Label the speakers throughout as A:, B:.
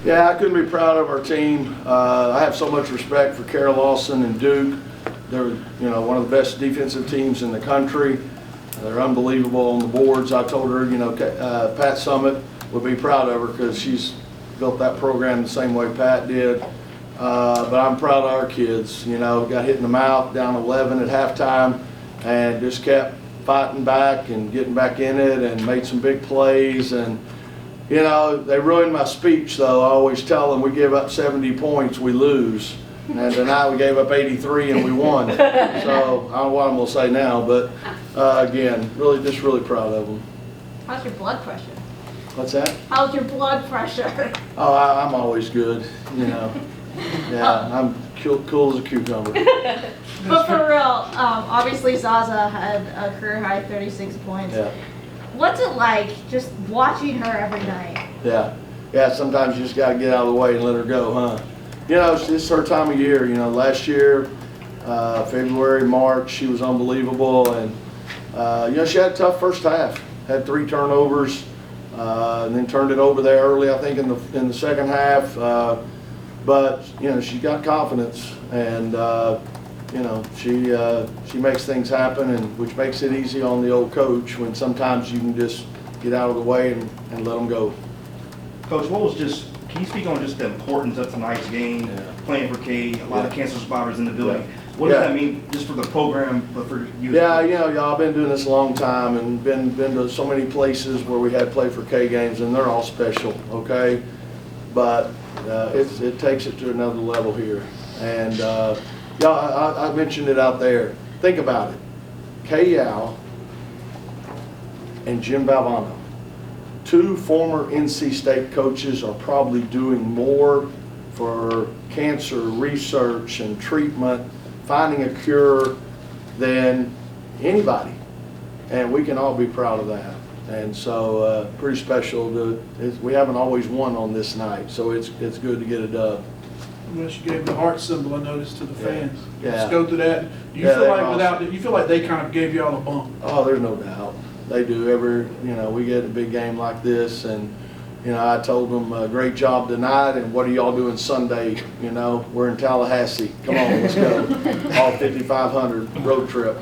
A: Yeah, I couldn't be proud of our team. I have so much respect for Carol Lawson and Duke. They're, one of the best defensive teams in the country. They're unbelievable on the boards. I told her, Pat Summit would be proud of her because she's built that program the same way Pat did. But I'm proud of our kids. Got hit in the mouth, down 11 at halftime, and just kept fighting back and getting back in it and made some big plays. And they ruined my speech, though. I always tell them we give up 70 points, we lose. And tonight we gave up 83 and we won. So I don't know what I'm going to say now, but again, really proud of them.
B: How's your blood pressure?
A: What's that?
B: How's your blood pressure?
A: Oh, I'm always good, Yeah, I'm cool as a cucumber.
B: But for real, obviously Zaza had a career high 36 points.
A: Yeah.
B: What's it like just watching her every night?
A: Yeah, sometimes you just got to get out of the way and let her go, huh? It's her time of year. Last year, February, March, she was unbelievable. And, she had a tough first half. Had 3 turnovers and then turned it over there early, I think, in the second half. But, she got confidence. And, she makes things happen, and which makes it easy on the old coach when sometimes you can just get out of the way and let them go.
C: Coach, can you speak on just the importance of tonight's game, Play4Kay, a lot of cancer survivors in the building? What does that mean just for the program, but for you?
A: Yeah, y'all been doing this a long time and been to so many places where we had Play4Kay games, and they're all special, okay? But it takes it to another level here. And I mentioned it out there. Think about it. Kay Yao and Jim Valvano, 2 former NC State coaches, are probably doing more for cancer research and treatment, finding a cure, than anybody. And we can all be proud of that. And so pretty special. We haven't always won on this night, so it's good to get a dub.
D: Well, she gave the heart symbol, I noticed, to the fans.
A: Yeah.
D: Let's go through that. Do you feel like you feel like they kind of gave y'all a bump?
A: Oh, there's no doubt. They do. We get a big game like this, and I told them great job tonight, and what are y'all doing Sunday? We're in Tallahassee. Come on, let's go. All 5,500 road trip.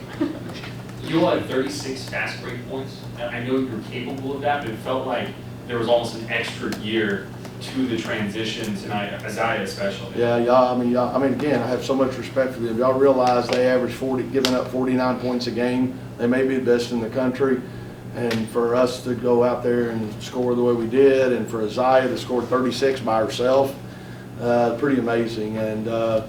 E: You all had 36 fast break points. And I know you're capable of that, but it felt like there was almost an extra gear to the transition tonight, Isaiah especially.
A: Yeah, again, I have so much respect for them. Y'all realize they average giving up 49 points a game. They may be the best in the country. And for us to go out there and score the way we did, and for Isaiah to score 36 by herself, pretty amazing. And I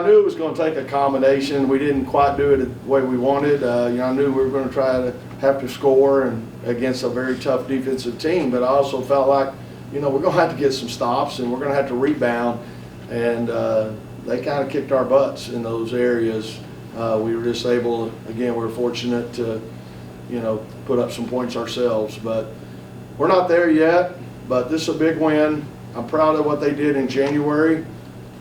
A: knew it was going to take a combination. We didn't quite do it the way we wanted. I knew we were going to try to have to score and against a very tough defensive team, but I also felt like, we're going to have to get some stops, and we're going to have to rebound. And they kind of kicked our butts in those areas. We were just able, again, we were fortunate to, put up some points ourselves. But we're not there yet, but this is a big win. I'm proud of what they did in January.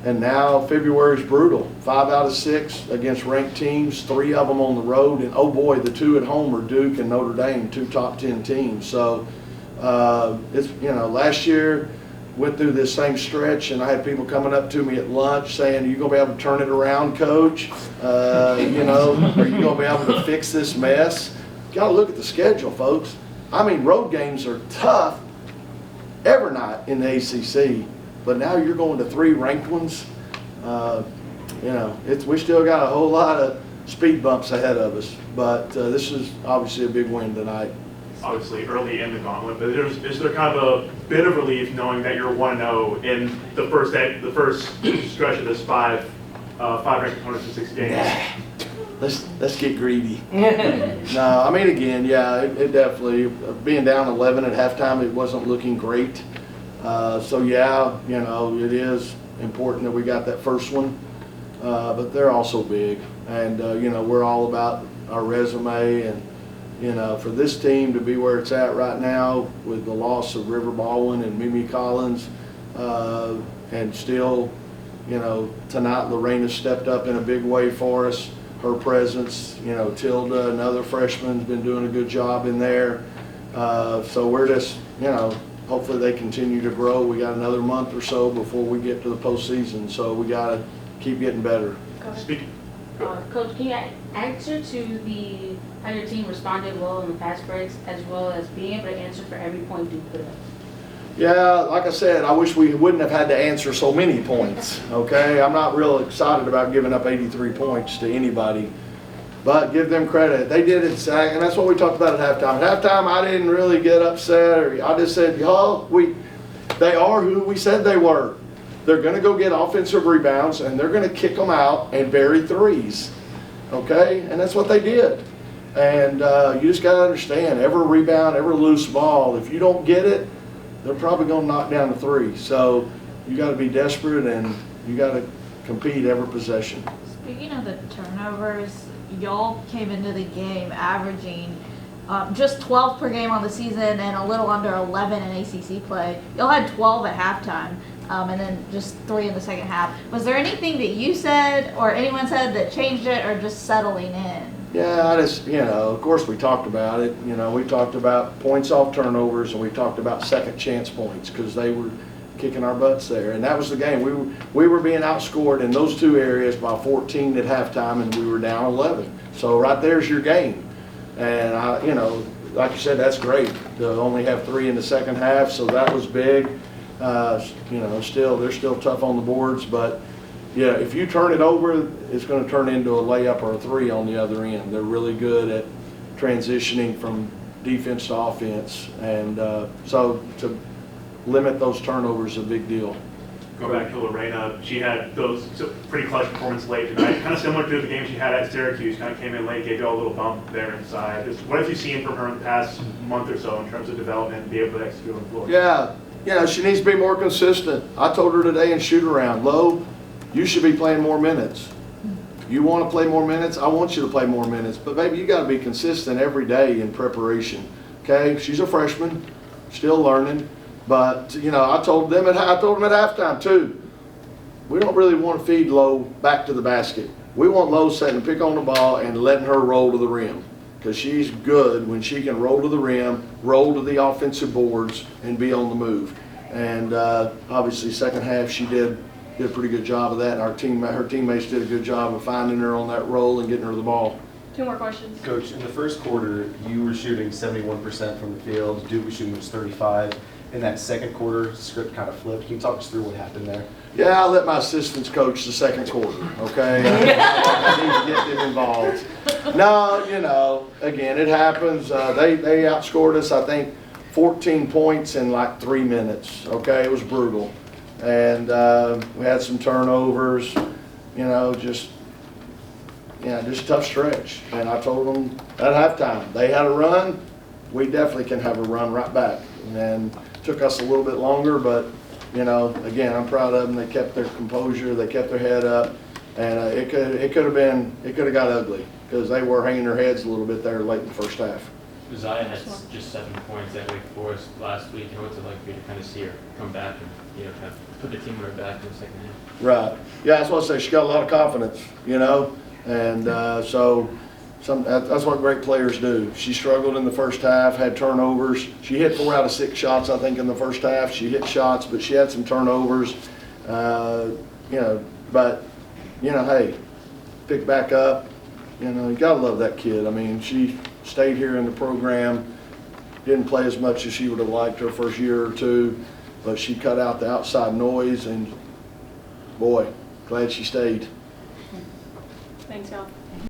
A: And now February is brutal. 5 out of 6 against ranked teams, 3 of them on the road. And oh boy, the 2 at home are Duke and Notre Dame, 2 top 10 teams. So it's, last year went through this same stretch, and I had people coming up to me at lunch saying, "Are you going to be able to turn it around, Coach? Are you going to be able to fix this mess?" Got to look at the schedule, folks. Road games are tough every night in the ACC, but now you're going to 3 ranked ones. We still got a whole lot of speed bumps ahead of us, but this is obviously a big win tonight.
F: Obviously early in the gauntlet, but is there kind of a bit of relief knowing that you're 1-0 in the first stretch of this 5 ranked opponents in 6 games?
A: Let's get greedy. No, again, it definitely, being down 11 at halftime, it wasn't looking great. It is important that we got that first one, but they're also big, and we're all about our resume, and for this team to be where it's at right now with the loss of River Baldwin and Mimi Collins, and still, tonight Lorena stepped up in a big way for us. Her presence, Tilda, another freshman, has been doing a good job in there. So we're just, hopefully they continue to grow. We got another month or so before we get to the postseason, so we got to keep getting better.
F: Speak.
G: Coach, can you answer to how your team responded well in the fast breaks, as well as being able to answer for every point you put up?
A: Yeah, like I said, I wish we wouldn't have had to answer so many points, okay? I'm not real excited about giving up 83 points to anybody, but give them credit. They did it, and that's what we talked about at halftime. At halftime, I didn't really get upset, or I just said, they are who we said they were. They're going to go get offensive rebounds, and they're going to kick them out and bury threes, okay? And that's what they did. And you just got to understand, every rebound, every loose ball, if you don't get it, they're probably going to knock down the three. So you got to be desperate, and you got to compete every possession.
B: Speaking of the turnovers, y'all came into the game averaging just 12 per game on the season and a little under 11 in ACC play. Y'all had 12 at halftime, and then just 3 in the second half. Was there anything that you said or anyone said that changed it, or just settling in?
A: Yeah, of course we talked about it. We talked about points off turnovers, and we talked about second chance points, because they were kicking our butts there. And that was the game. We were being outscored in those two areas by 14 at halftime, and we were down 11. So right there's your game. And like you said, that's great to only have 3 in the second half. So that was big. They're still tough on the boards, but yeah, if you turn it over, it's going to turn into a layup or a 3 on the other end. They're really good at transitioning from defense to offense, and so to limit those turnovers is a big deal.
F: Go back to Lorena. She had those pretty clutch performance late tonight, kind of similar to the game she had at Syracuse. Kind of came in late, gave you all a little bump there inside. What have you seen from her in the past month or so in terms of development and be able to execute on the floor?
A: Yeah, she needs to be more consistent. I told her today in shoot around, Lo, you should be playing more minutes. You want to play more minutes? I want you to play more minutes. But baby, you got to be consistent every day in preparation. Okay? She's a freshman, still learning. But I told them at halftime too. We don't really want to feed Lo back to the basket. We want Lo setting a pick on the ball and letting her roll to the rim, because she's good when she can roll to the rim, roll to the offensive boards, and be on the move. And obviously, second half she did a pretty good job of that. And her teammates did a good job of finding her on that roll and getting her the ball.
B: 2 more questions.
H: Coach, in the first quarter, you were shooting 71% from the field. Duke was shooting 35%. In that second quarter, the script kind of flipped. Can you talk us through what happened there?
A: Yeah, I let my assistants coach the second quarter, okay? I need to get them involved. No, again, it happens. They outscored us, I think, 14 points in like 3 minutes, okay? It was brutal. And we had some turnovers, just tough stretch. And I told them at halftime, they had a run, we definitely can have a run right back. And took us a little bit longer, but again, I'm proud of them. They kept their composure, they kept their head up, and it could have got ugly, because they were hanging their heads a little bit there late in the first half.
I: Zaya had just 7 points at Wake Forest last week. What's it like for you to kind of see her come back and kind of put the team on her back in the second half?
A: Right. Yeah, that's what I say. She got a lot of confidence, and so. That's what great players do. She struggled in the first half, had turnovers. She hit 4 out of 6 shots, I think, in the first half. She hit shots, but she had some turnovers. But hey, pick back up. You gotta love that kid. I mean, she stayed here in the program, didn't play as much as she would have liked her first year or 2, but she cut out the outside noise, and boy, glad she stayed.
B: Thanks, y'all.